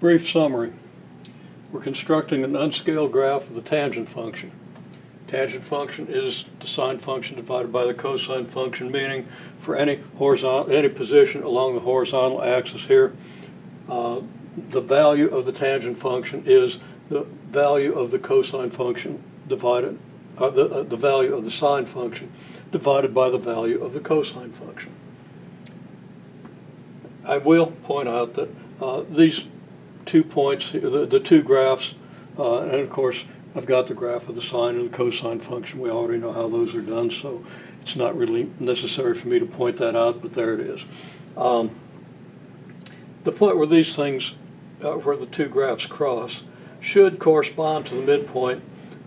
brief summary. We're constructing an unscaled graph of the tangent function. Tangent function is the sine function divided by the cosine function, meaning for any position along the horizontal axis here, the value of the tangent function is the value of the cosine function divided, the value of the sine function divided by the value of the cosine function. I will point out that these 2 points, the two graphs, and of course I've got the graph of the sine and the cosine function. We already know how those are done, so it's not really necessary for me to point that out, but there it is. The point where these things, where the two graphs cross, should correspond to the midpoint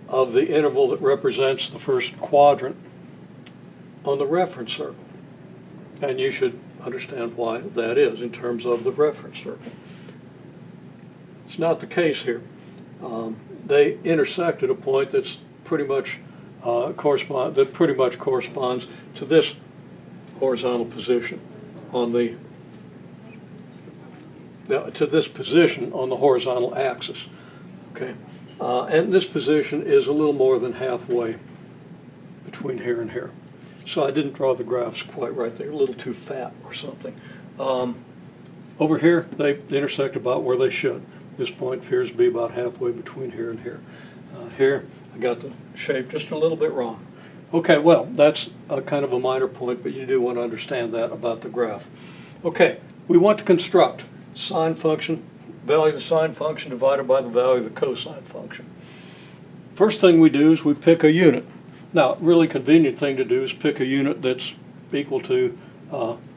of the interval that represents the first quadrant on the reference circle. And you should understand why that is in terms of the reference circle. It's not the case here. They intersect at a point that's pretty much corresponds to this horizontal position on the horizontal axis. Okay, and this position is a little more than halfway between here and here. So I didn't draw the graphs quite right. They're a little too fat or something. Over here, they intersect about where they should. This point appears to be about halfway between here and here. Here, I got the shape just a little bit wrong. Okay, well, that's a kind of a minor point, but you do want to understand that about the graph. Okay, we want to construct sine function, value of the sine function divided by the value of the cosine function. First thing we do is we pick a unit. Now, a really convenient thing to do is pick a unit that's equal to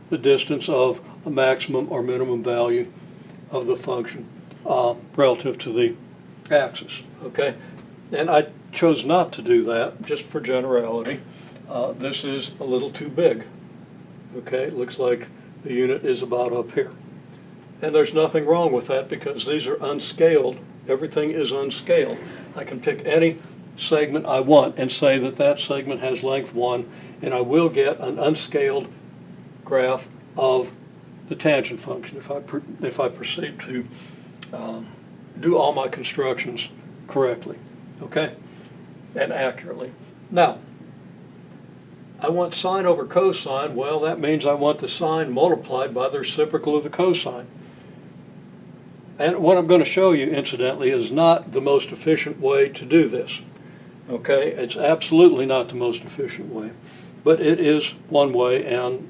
the distance of a maximum or minimum value of the function relative to the axis. Okay, and I chose not to do that just for generality. This is a little too big. Okay, it looks like the unit is about up here. And there's nothing wrong with that because these are unscaled. Everything is unscaled. I can pick any segment I want and say that that segment has length 1, and I will get an unscaled graph of the tangent function if I proceed to do all my constructions correctly, okay, and accurately. Now, I want sine over cosine. Well, that means I want the sine multiplied by the reciprocal of the cosine. And what I'm going to show you, incidentally, is not the most efficient way to do this. Okay, it's absolutely not the most efficient way, but it is one way, and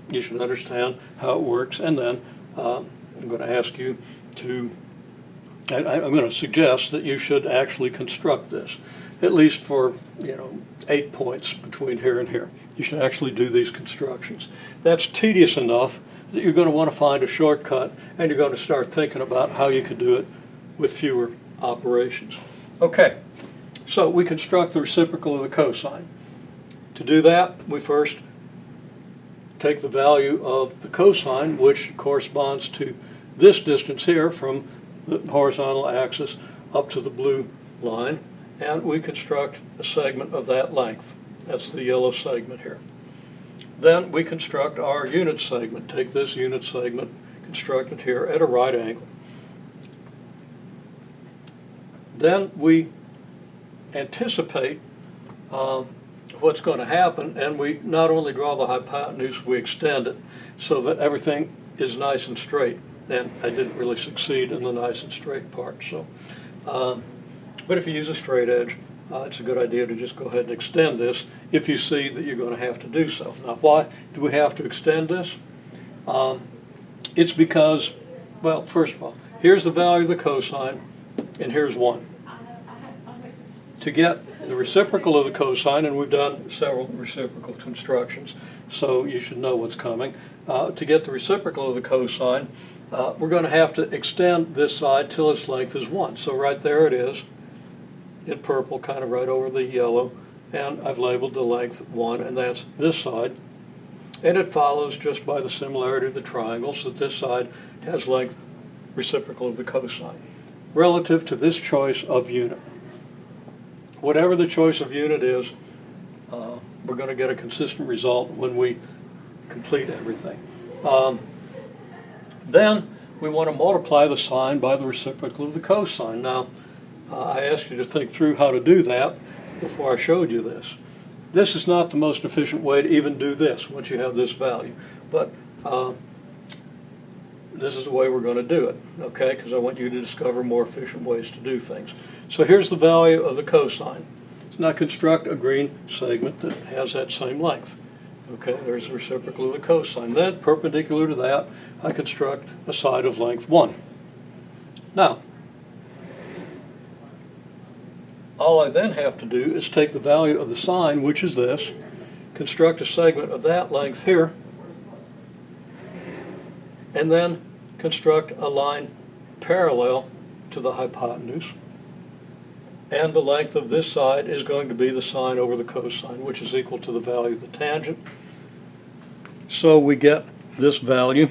you should understand how it works. And then I'm going to ask you to, I'm going to suggest that you should actually construct this, at least for 8 points between here and here. You should actually do these constructions. That's tedious enough that you're going to want to find a shortcut, and you're going to start thinking about how you could do it with fewer operations. Okay, so we construct the reciprocal of the cosine. To do that, we first take the value of the cosine, which corresponds to this distance here from the horizontal axis up to the blue line, and we construct a segment of that length. That's the yellow segment here. Then we construct our unit segment. Take this unit segment, construct it here at a right angle. Then we anticipate what's going to happen, and we not only draw the hypotenuse, we extend it so that everything is nice and straight. And I didn't really succeed in the nice and straight part. So, but if you use a straight edge, it's a good idea to just go ahead and extend this if you see that you're going to have to do so. Now, why do we have to extend this? It's because, well, first of all, here's the value of the cosine, and here's 1. To get the reciprocal of the cosine, and we've done several reciprocal constructions, so you should know what's coming. To get the reciprocal of the cosine, we're going to have to extend this side till its length is 1. So right there it is, in purple, kind of right over the yellow, and I've labeled the length 1, and that's this side. And it follows just by the similarity of the triangles that this side has length reciprocal of the cosine, relative to this choice of unit. Whatever the choice of unit is, we're going to get a consistent result when we complete everything. Then we want to multiply the sine by the reciprocal of the cosine. Now, I asked you to think through how to do that before I showed you this. This is not the most efficient way to even do this once you have this value, but this is the way we're going to do it, okay, because I want you to discover more efficient ways to do things. So here's the value of the cosine. Now construct a green segment that has that same length. Okay, there's the reciprocal of the cosine. Then, perpendicular to that, I construct a side of length 1. Now, all I then have to do is take the value of the sine, which is this, construct a segment of that length here, and then construct a line parallel to the hypotenuse. And the length of this side is going to be the sine over the cosine, which is equal to the value of the tangent. So we get this value,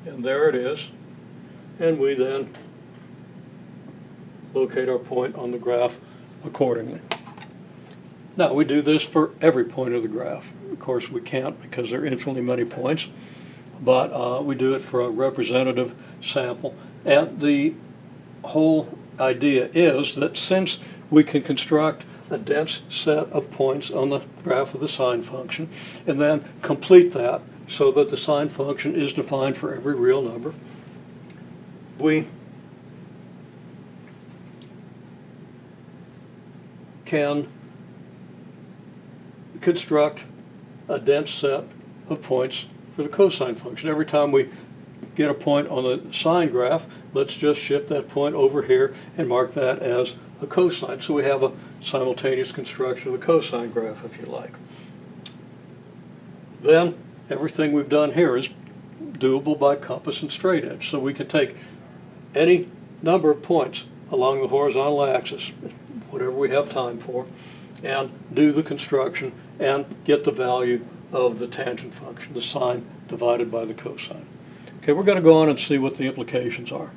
and there it is, and we then locate our point on the graph accordingly. Now we do this for every point of the graph. Of course we can't because there are infinitely many points, but we do it for a representative sample. And the whole idea is that since we can construct a dense set of points on the graph of the sine function and then complete that so that the sine function is defined for every real number, we can construct a dense set of points for the cosine function. Every time we get a point on the sine graph, let's just shift that point over here and mark that as a cosine. So we have a simultaneous construction of the cosine graph, if you like. Then everything we've done here is doable by compass and straight edge. So we can take any number of points along the horizontal axis, whatever we have time for, and do the construction and get the value of the tangent function, the sine divided by the cosine. Okay, we're going to go on and see what the implications are.